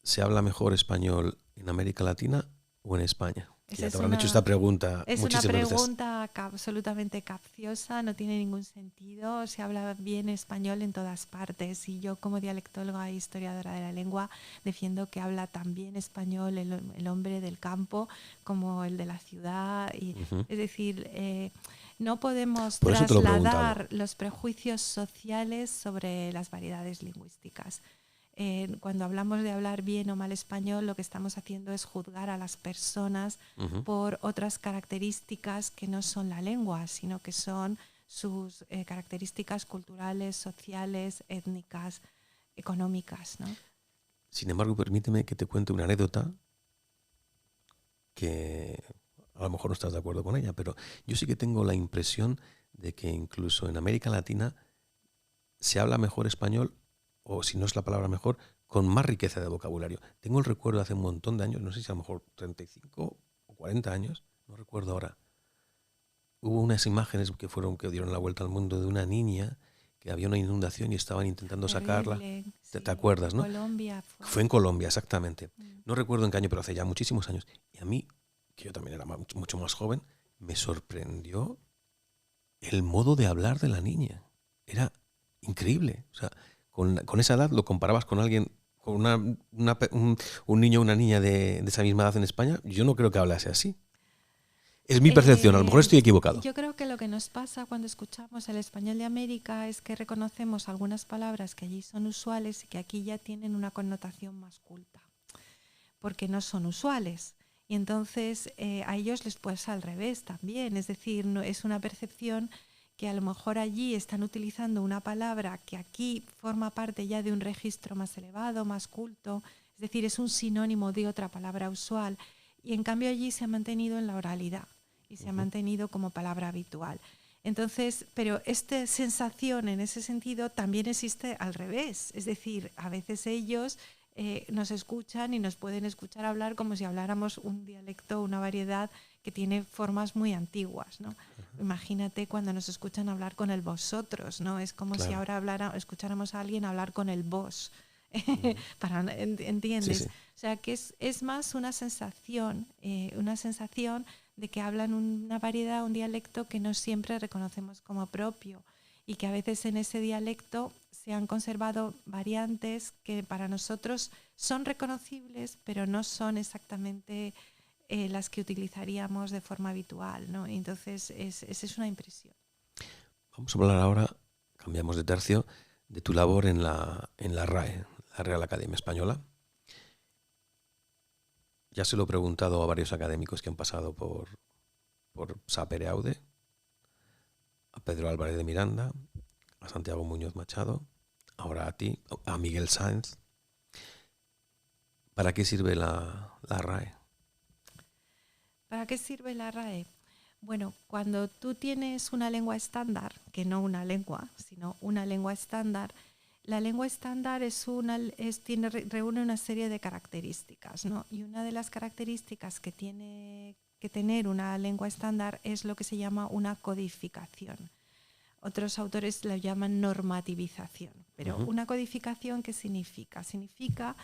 ¿Se habla mejor español en América Latina o en España? Ya te habrán hecho esta pregunta muchísimas veces. Es una pregunta absolutamente capciosa, no tiene ningún sentido. Se habla bien español en todas partes y yo, como dialectóloga e historiadora de la lengua, defiendo que habla tan bien español el hombre del campo como el de la ciudad. Y, es decir, no podemos trasladar los prejuicios sociales sobre las variedades lingüísticas. Cuando hablamos de hablar bien o mal español, lo que estamos haciendo es juzgar a las personas por otras características que no son la lengua, sino que son sus características culturales, sociales, étnicas, económicas, ¿no? Sin embargo, permíteme que te cuente una anécdota que a lo mejor no estás de acuerdo con ella, pero yo sí que tengo la impresión de que incluso en América Latina se habla mejor español, o si no es la palabra mejor, con más riqueza de vocabulario. Tengo el recuerdo hace un montón de años, no sé si a lo mejor 35 o 40 años, no recuerdo ahora. Hubo unas imágenes que dieron la vuelta al mundo de una niña que había una inundación y estaban intentando sacarla. Sí, ¿Te acuerdas, no? Colombia fue en Colombia, exactamente. No recuerdo en qué año, pero hace ya muchísimos años. Y a mí, que yo también era mucho más joven, me sorprendió el modo de hablar de la niña. Era increíble. O sea, con esa edad lo comparabas con alguien, con un niño o una niña de esa misma edad en España. Yo no creo que hablase así. Es mi percepción, a lo mejor estoy equivocado. Yo creo que lo que nos pasa cuando escuchamos el español de América es que reconocemos algunas palabras que allí son usuales y que aquí ya tienen una connotación más culta, porque no son usuales. Y entonces a ellos les pasa al revés también, es decir, no, es una percepción que a lo mejor allí están utilizando una palabra que aquí forma parte ya de un registro más elevado, más culto, es decir, es un sinónimo de otra palabra usual, y en cambio allí se ha mantenido en la oralidad y se ha mantenido como palabra habitual. Entonces, pero esta sensación en ese sentido también existe al revés, es decir, a veces ellos nos escuchan y nos pueden escuchar hablar como si habláramos un dialecto, una variedad que tiene formas muy antiguas, ¿no? Imagínate cuando nos escuchan hablar con el vosotros, ¿no? Es como si ahora escucháramos a alguien hablar con el vos. ¿Entiendes? Sí, sí. O sea, que es más una sensación de que hablan una variedad, un dialecto que no siempre reconocemos como propio y que a veces en ese dialecto se han conservado variantes que para nosotros son reconocibles, pero no son exactamente las que utilizaríamos de forma habitual, ¿no? Y entonces esa es una impresión. Vamos a hablar ahora, cambiamos de tercio, de tu labor en la RAE, la Real Academia Española. Ya se lo he preguntado a varios académicos que han pasado por Sapere Aude, a Pedro Álvarez de Miranda, a Santiago Muñoz Machado, ahora a ti, a Miguel Sáenz. ¿Para qué sirve la RAE? ¿Para qué sirve la RAE? Bueno, cuando tú tienes una lengua estándar, que no una lengua, sino una lengua estándar, la lengua estándar reúne una serie de características, ¿no? Y una de las características que tiene que tener una lengua estándar es lo que se llama una codificación. Otros autores lo llaman normativización. Pero una codificación, ¿qué significa? Significa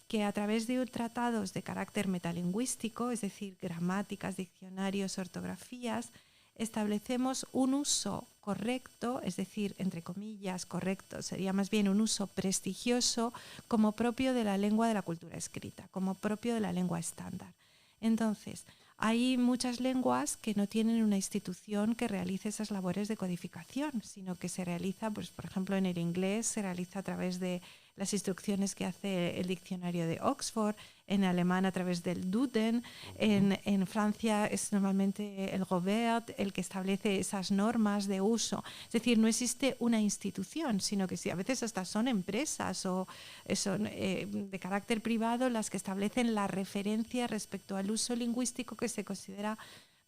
que a través de tratados de carácter metalingüístico, es decir, gramáticas, diccionarios, ortografías, establecemos un uso correcto, es decir, entre comillas, correcto, sería más bien un uso prestigioso como propio de la lengua de la cultura escrita, como propio de la lengua estándar. Entonces, hay muchas lenguas que no tienen una institución que realice esas labores de codificación, sino que se realiza, pues, por ejemplo, en el inglés se realiza a través de las instrucciones que hace el diccionario de Oxford, en alemán a través del Duden, en Francia es normalmente el Robert el que establece esas normas de uso. Es decir, no existe una institución, sino que sí, a veces hasta son empresas o son de carácter privado las que establecen la referencia respecto al uso lingüístico que se considera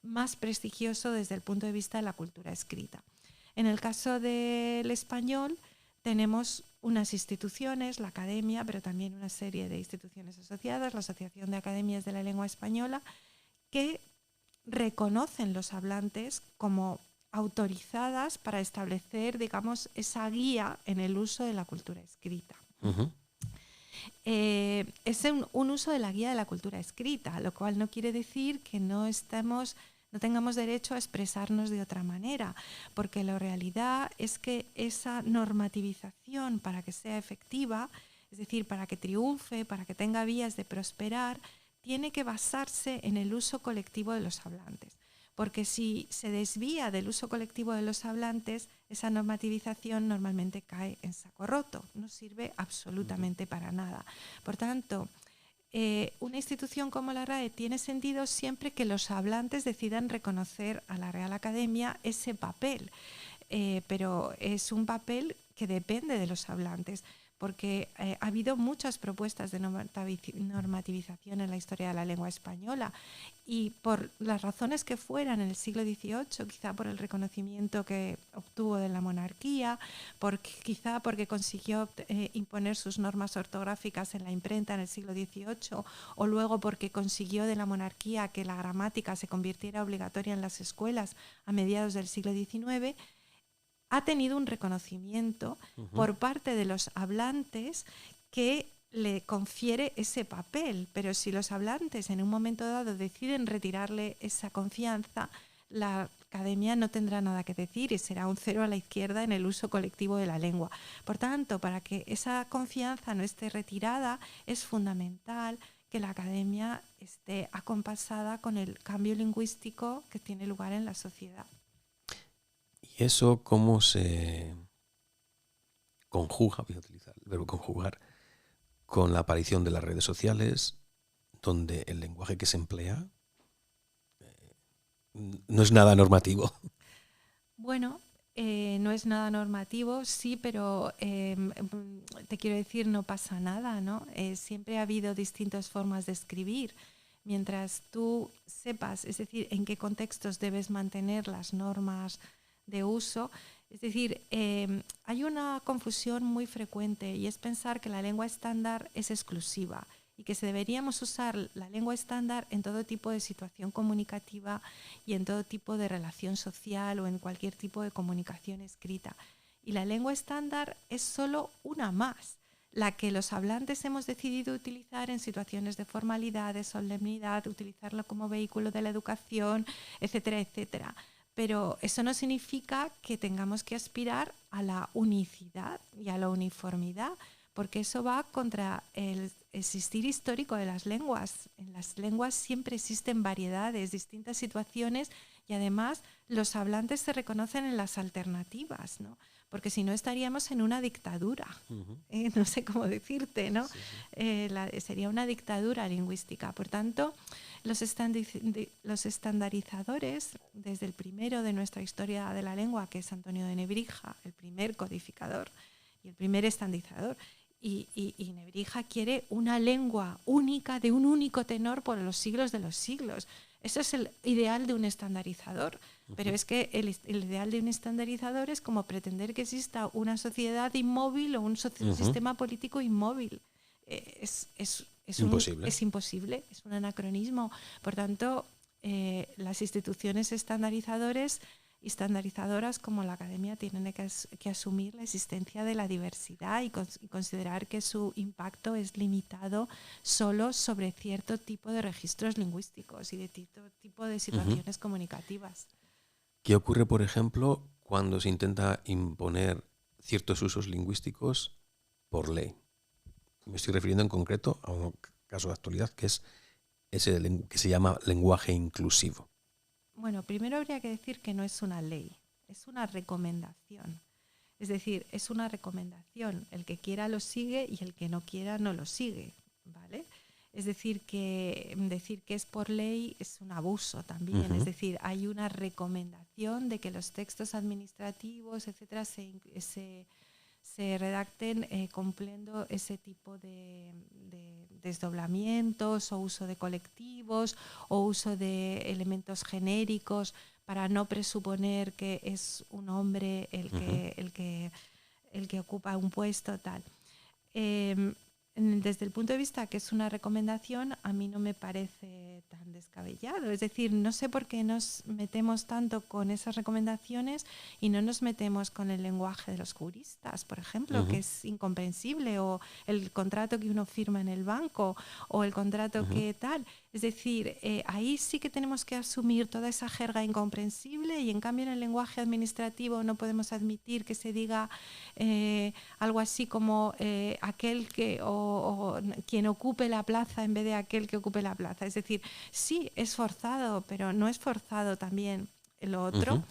más prestigioso desde el punto de vista de la cultura escrita. En el caso del español, tenemos unas instituciones, la Academia, pero también una serie de instituciones asociadas, la Asociación de Academias de la Lengua Española, que reconocen los hablantes como autorizadas para establecer, digamos, esa guía en el uso de la cultura escrita. Uh-huh. Es un uso de la guía de la cultura escrita, lo cual no quiere decir que no tengamos derecho a expresarnos de otra manera, porque la realidad es que esa normativización, para que sea efectiva, es decir, para que triunfe, para que tenga vías de prosperar, tiene que basarse en el uso colectivo de los hablantes. Porque si se desvía del uso colectivo de los hablantes, esa normativización normalmente cae en saco roto, no sirve absolutamente para nada. Por tanto, una institución como la RAE tiene sentido siempre que los hablantes decidan reconocer a la Real Academia ese papel, pero es un papel que depende de los hablantes, porque ha habido muchas propuestas de normativización en la historia de la lengua española y por las razones que fueran en el siglo XVIII, quizá por el reconocimiento que obtuvo de la monarquía, quizá porque consiguió imponer sus normas ortográficas en la imprenta en el siglo XVIII, o luego porque consiguió de la monarquía que la gramática se convirtiera obligatoria en las escuelas a mediados del siglo XIX, ha tenido un reconocimiento por parte de los hablantes que le confiere ese papel, pero si los hablantes en un momento dado deciden retirarle esa confianza, la Academia no tendrá nada que decir y será un cero a la izquierda en el uso colectivo de la lengua. Por tanto, para que esa confianza no esté retirada, es fundamental que la Academia esté acompasada con el cambio lingüístico que tiene lugar en la sociedad. ¿Y eso cómo se conjuga, voy a utilizar el verbo conjugar, con la aparición de las redes sociales, donde el lenguaje que se emplea no es nada normativo? Bueno, no es nada normativo, sí, pero te quiero decir, no pasa nada, ¿no? Siempre ha habido distintas formas de escribir. Mientras tú sepas, es decir, en qué contextos debes mantener las normas de uso. Es decir, hay una confusión muy frecuente y es pensar que la lengua estándar es exclusiva y que deberíamos usar la lengua estándar en todo tipo de situación comunicativa y en todo tipo de relación social o en cualquier tipo de comunicación escrita. Y la lengua estándar es solo una más, la que los hablantes hemos decidido utilizar en situaciones de formalidad, de solemnidad, utilizarlo como vehículo de la educación, etcétera, etcétera. Pero eso no significa que tengamos que aspirar a la unicidad y a la uniformidad, porque eso va contra el existir histórico de las lenguas. En las lenguas siempre existen variedades, distintas situaciones y además los hablantes se reconocen en las alternativas, ¿no? Porque si no estaríamos en una dictadura, no sé cómo decirte, ¿no? Sí, sí. Sería una dictadura lingüística. Por tanto, los estandarizadores, desde el primero de nuestra historia de la lengua, que es Antonio de Nebrija, el primer codificador y el primer estandarizador, y Nebrija quiere una lengua única de un único tenor por los siglos de los siglos. Eso es el ideal de un estandarizador, pero es que el ideal de un estandarizador es como pretender que exista una sociedad inmóvil o un sistema político inmóvil. Es imposible. Es imposible, es un anacronismo. Por tanto, las instituciones estandarizadoras como la Academia tienen que asumir la existencia de la diversidad y considerar que su impacto es limitado solo sobre cierto tipo de registros lingüísticos y de tipo de situaciones comunicativas. ¿Qué ocurre, por ejemplo, cuando se intenta imponer ciertos usos lingüísticos por ley? Me estoy refiriendo en concreto a un caso de actualidad que es ese que se llama lenguaje inclusivo. Bueno, primero habría que decir que no es una ley, es una recomendación. Es decir, es una recomendación. El que quiera lo sigue y el que no quiera no lo sigue, ¿vale? Es decir que es por ley es un abuso también. Es decir, hay una recomendación de que los textos administrativos, etcétera, se redacten cumpliendo ese tipo de desdoblamientos o uso de colectivos o uso de elementos genéricos para no presuponer que es un hombre el que el que ocupa un puesto, tal. Desde el punto de vista que es una recomendación, a mí no me parece tan descabellado. Es decir, no sé por qué nos metemos tanto con esas recomendaciones y no nos metemos con el lenguaje de los juristas, por ejemplo, que es incomprensible, o el contrato que uno firma en el banco, o el contrato que tal. Es decir, ahí sí que tenemos que asumir toda esa jerga incomprensible, y en cambio en el lenguaje administrativo no podemos admitir que se diga algo así como aquel que o quien ocupe la plaza en vez de aquel que ocupe la plaza. Es decir, sí, es forzado, pero no es forzado también lo otro.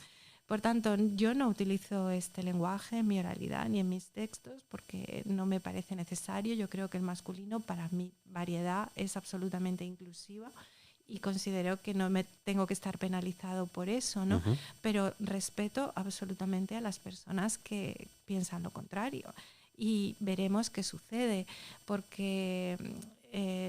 Por tanto, yo no utilizo este lenguaje en mi oralidad ni en mis textos porque no me parece necesario. Yo creo que el masculino, para mi variedad, es absolutamente inclusiva y considero que no me tengo que estar penalizado por eso, ¿no? Pero respeto absolutamente a las personas que piensan lo contrario. Y veremos qué sucede, porque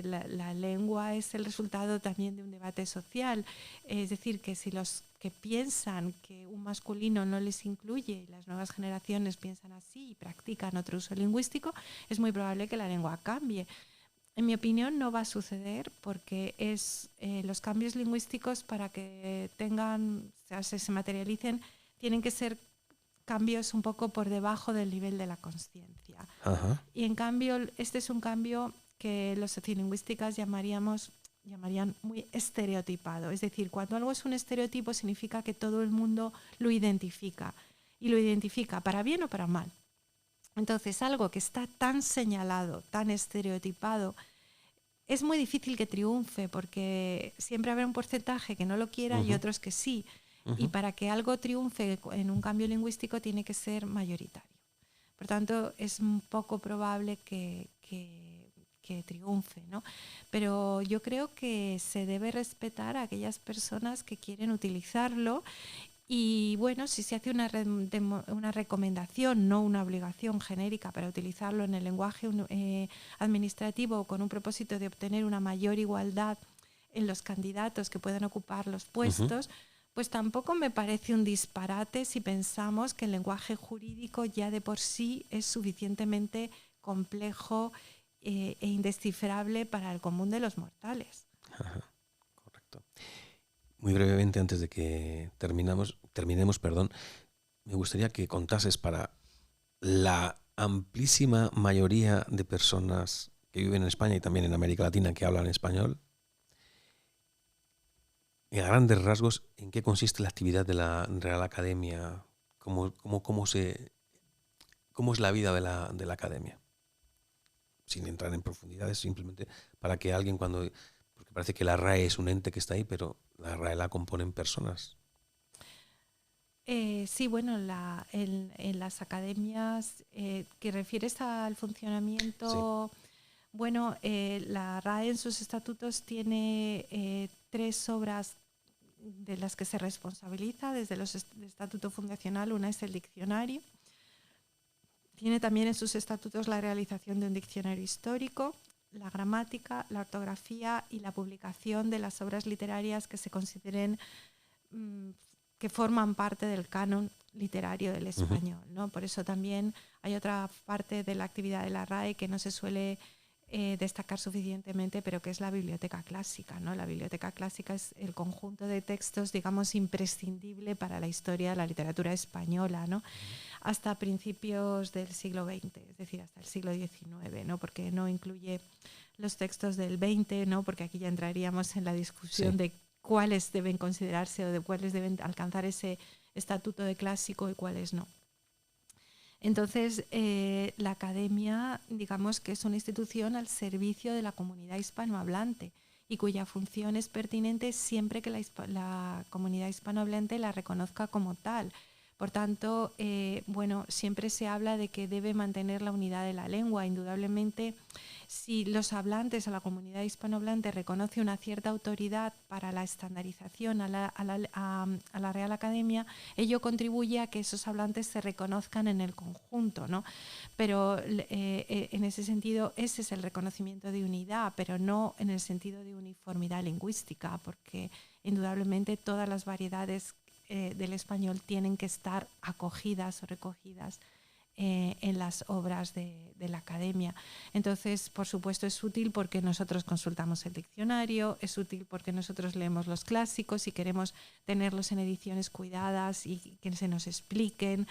la lengua es el resultado también de un debate social. Es decir, que si los que piensan que un masculino no les incluye y las nuevas generaciones piensan así y practican otro uso lingüístico, es muy probable que la lengua cambie. En mi opinión no va a suceder porque los cambios lingüísticos, para que se materialicen, tienen que ser cambios un poco por debajo del nivel de la consciencia. Y en cambio este es un cambio que los sociolingüistas llamarían muy estereotipado. Es decir, cuando algo es un estereotipo significa que todo el mundo lo identifica, y lo identifica para bien o para mal. Entonces, algo que está tan señalado, tan estereotipado, es muy difícil que triunfe, porque siempre habrá un porcentaje que no lo quiera y otros que sí. Y para que algo triunfe en un cambio lingüístico tiene que ser mayoritario. Por tanto, es un poco probable que triunfe, ¿no? Pero yo creo que se debe respetar a aquellas personas que quieren utilizarlo. Y bueno, si se hace una recomendación, no una obligación genérica, para utilizarlo en el lenguaje administrativo con un propósito de obtener una mayor igualdad en los candidatos que puedan ocupar los puestos, pues tampoco me parece un disparate si pensamos que el lenguaje jurídico ya de por sí es suficientemente complejo e indescifrable para el común de los mortales. Correcto. Muy brevemente, antes de que terminemos, me gustaría que contases para la amplísima mayoría de personas que viven en España y también en América Latina que hablan español, a grandes rasgos, en qué consiste la actividad de la Real Academia, cómo es la vida de la Academia, sin entrar en profundidades, simplemente para que alguien porque parece que la RAE es un ente que está ahí, pero la RAE la componen personas. Sí, bueno, en las academias que refieres al funcionamiento, sí. Bueno, la RAE en sus estatutos tiene 3 obras de las que se responsabiliza desde el estatuto fundacional. Una es el diccionario. Tiene también en sus estatutos la realización de un diccionario histórico, la gramática, la ortografía y la publicación de las obras literarias que se consideren que forman parte del canon literario del español, ¿no? Por eso también hay otra parte de la actividad de la RAE que no se suele destacar suficientemente, pero que es la biblioteca clásica, ¿no? La biblioteca clásica es el conjunto de textos, digamos, imprescindible para la historia de la literatura española, ¿no? Hasta principios del siglo XX, es decir, hasta el siglo XIX, ¿no? Porque no incluye los textos del XX, ¿no? Porque aquí ya entraríamos en la discusión de cuáles deben considerarse o de cuáles deben alcanzar ese estatuto de clásico y cuáles no. Entonces, la academia, digamos que es una institución al servicio de la comunidad hispanohablante y cuya función es pertinente siempre que la comunidad hispanohablante la reconozca como tal. Por tanto, bueno, siempre se habla de que debe mantener la unidad de la lengua. Indudablemente, si los hablantes o la comunidad hispanohablante reconoce una cierta autoridad para la estandarización a la Real Academia, ello contribuye a que esos hablantes se reconozcan en el conjunto, ¿no? Pero en ese sentido, ese es el reconocimiento de unidad, pero no en el sentido de uniformidad lingüística, porque indudablemente todas las variedades del español tienen que estar acogidas o recogidas en las obras de la academia. Entonces, por supuesto, es útil porque nosotros consultamos el diccionario, es útil porque nosotros leemos los clásicos y queremos tenerlos en ediciones cuidadas y que se nos expliquen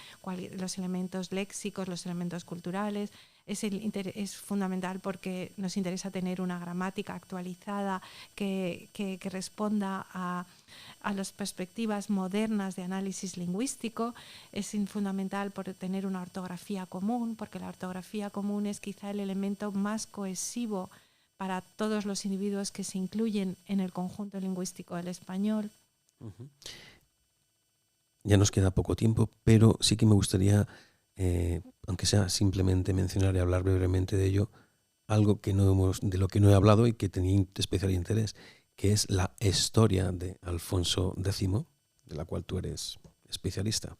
los elementos léxicos, los elementos culturales. Es fundamental porque nos interesa tener una gramática actualizada que responda a las perspectivas modernas de análisis lingüístico. Es fundamental por tener una ortografía común, porque la ortografía común es quizá el elemento más cohesivo para todos los individuos que se incluyen en el conjunto lingüístico del español. Uh-huh. Ya nos queda poco tiempo, pero sí que me gustaría, aunque sea simplemente mencionar y hablar brevemente de ello, algo de lo que no he hablado y que tenía especial interés, que es la historia de Alfonso X, de la cual tú eres especialista.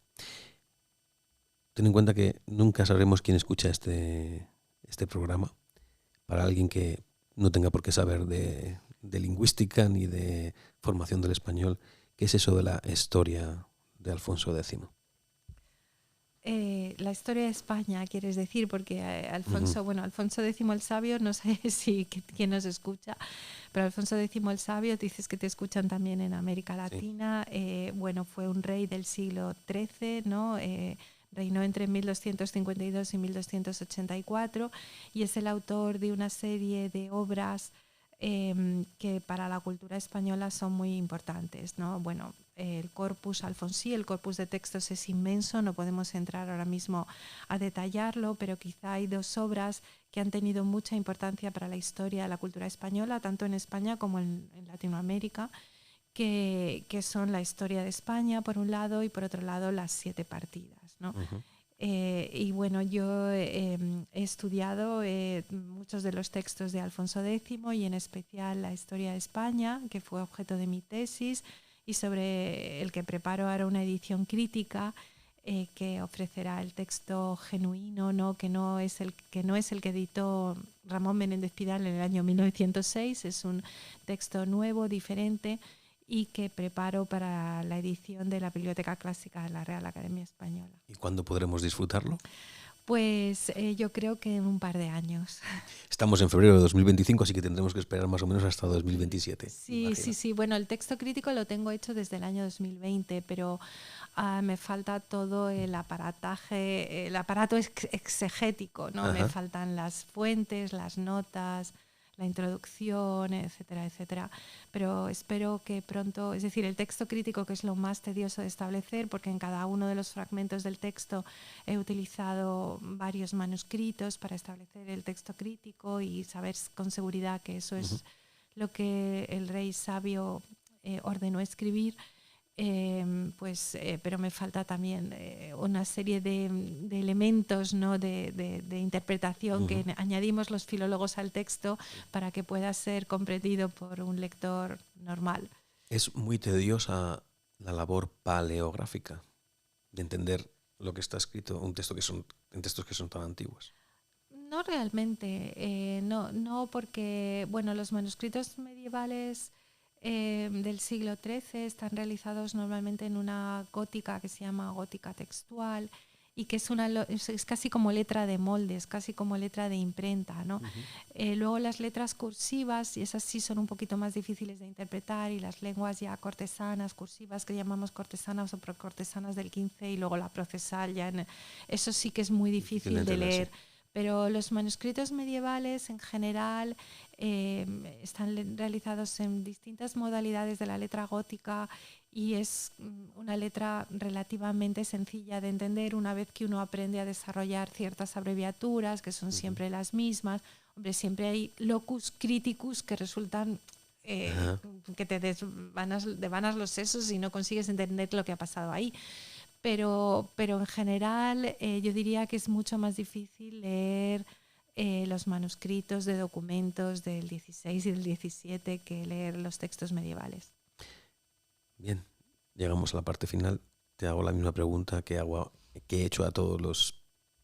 Ten en cuenta que nunca sabremos quién escucha este programa. Para alguien que no tenga por qué saber de lingüística ni de formación del español, ¿qué es eso de la historia de Alfonso X? La historia de España, quieres decir, porque Alfonso X el Sabio, no sé si quién nos escucha, pero Alfonso X el Sabio, dices que te escuchan también en América Latina. Sí. Fue un rey del siglo XIII, ¿no? Reinó entre 1252 y 1284 y es el autor de una serie de obras que para la cultura española son muy importantes, ¿no? Bueno, el corpus alfonsí, el corpus de textos es inmenso, no podemos entrar ahora mismo a detallarlo, pero quizá hay dos obras que han tenido mucha importancia para la historia de la cultura española, tanto en España como en Latinoamérica, que son la historia de España, por un lado, y por otro lado, las 7 partidas, ¿no? Uh-huh. Y bueno, yo he estudiado muchos de los textos de Alfonso X y en especial la historia de España, que fue objeto de mi tesis y sobre el que preparo ahora una edición crítica que ofrecerá el texto genuino, ¿no? que no es el que editó Ramón Menéndez Pidal en el año 1906, es un texto nuevo, diferente, y que preparo para la edición de la Biblioteca Clásica de la Real Academia Española. ¿Y cuándo podremos disfrutarlo? Pues yo creo que en un par de años. Estamos en febrero de 2025, así que tendremos que esperar más o menos hasta 2027. Sí. Bueno, el texto crítico lo tengo hecho desde el año 2020, pero me falta todo el aparataje, el aparato exegético, ¿no? Me faltan las fuentes, las notas, la introducción, etcétera, etcétera. Pero espero que pronto, es decir, el texto crítico, que es lo más tedioso de establecer, porque en cada uno de los fragmentos del texto he utilizado varios manuscritos para establecer el texto crítico y saber con seguridad que eso es lo que el rey sabio ordenó escribir. Pero me falta también una serie de elementos, ¿no? de interpretación que añadimos los filólogos al texto para que pueda ser comprendido por un lector normal. Es muy tediosa la labor paleográfica de entender lo que está escrito en textos que son tan antiguos. No realmente, no porque los manuscritos medievales del siglo XIII están realizados normalmente en una gótica que se llama gótica textual y que es casi como letra de moldes, casi como letra de imprenta, ¿no? Luego las letras cursivas, y esas sí son un poquito más difíciles de interpretar, y las lenguas ya cortesanas, cursivas, que llamamos cortesanas o procortesanas del XV, y luego la procesal, eso sí que es muy difícil de leer. Pero los manuscritos medievales en general están realizados en distintas modalidades de la letra gótica y es una letra relativamente sencilla de entender una vez que uno aprende a desarrollar ciertas abreviaturas que son siempre las mismas. Hombre, siempre hay locus criticus que resultan que te devanas los sesos y no consigues entender lo que ha pasado ahí. Pero en general yo diría que es mucho más difícil leer los manuscritos de documentos del 16 y del 17 que leer los textos medievales. Bien, llegamos a la parte final. Te hago la misma pregunta que he hecho a todos los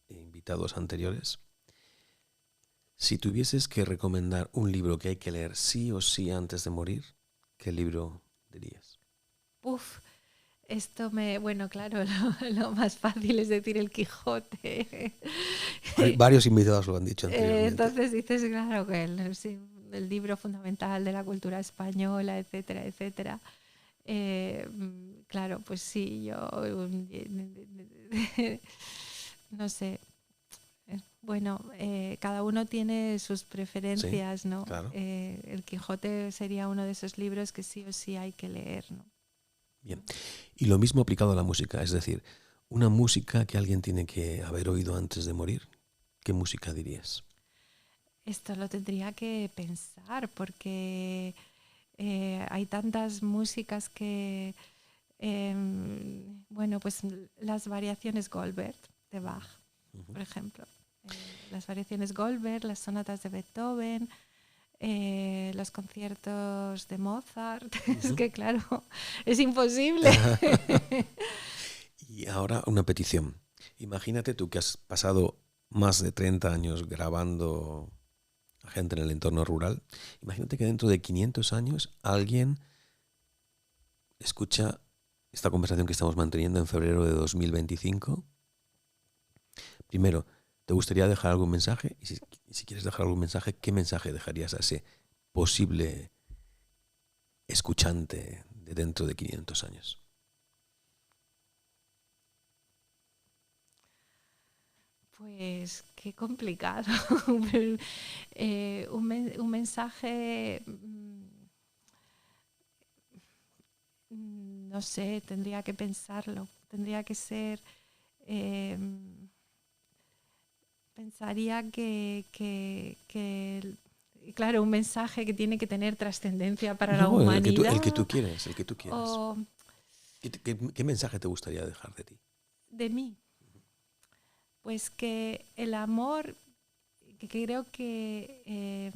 invitados anteriores. Si tuvieses que recomendar un libro que hay que leer sí o sí antes de morir, ¿qué libro dirías? Bueno, claro, lo más fácil es decir el Quijote. Varios invitados lo han dicho anteriormente. Entonces dices, claro, que el libro fundamental de la cultura española, etcétera, etcétera. Claro, pues sí, yo no sé. Bueno, cada uno tiene sus preferencias, sí, ¿no? Claro. El Quijote sería uno de esos libros que sí o sí hay que leer, ¿no? Bien. Y lo mismo aplicado a la música, es decir, una música que alguien tiene que haber oído antes de morir. ¿Qué música dirías? Esto lo tendría que pensar porque hay tantas músicas que, bueno, pues las variaciones Goldberg de Bach, por ejemplo. Las variaciones Goldberg, las sonatas de Beethoven, los conciertos de Mozart. Es que claro, es imposible. Y ahora una petición. Imagínate tú que has pasado más de 30 años grabando a gente en el entorno rural. Imagínate que dentro de 500 años alguien escucha esta conversación que estamos manteniendo en febrero de 2025. Primero, ¿te gustaría dejar algún mensaje? Y si quieres dejar algún mensaje, ¿qué mensaje dejarías a ese posible escuchante de dentro de 500 años? Pues qué complicado. Un mensaje, no sé, tendría que pensarlo. Tendría que ser... pensaría claro, un mensaje que tiene que tener trascendencia para la humanidad. El que tú quieres, el que tú quieras. ¿Qué mensaje te gustaría dejar de ti? De mí. Pues que el amor, que creo que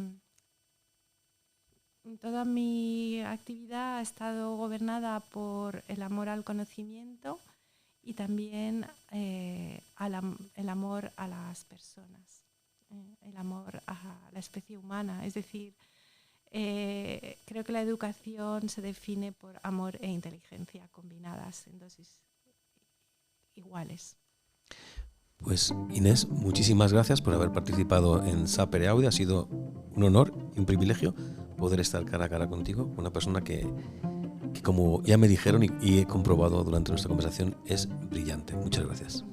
toda mi actividad ha estado gobernada por el amor al conocimiento y también el amor a las personas, el amor a la especie humana. Es decir, creo que la educación se define por amor e inteligencia combinadas en dosis iguales. Pues Inés, muchísimas gracias por haber participado en Sapere Audio. Ha sido un honor y un privilegio poder estar cara a cara contigo, una persona que como ya me dijeron y he comprobado durante nuestra conversación, es brillante. Muchas gracias.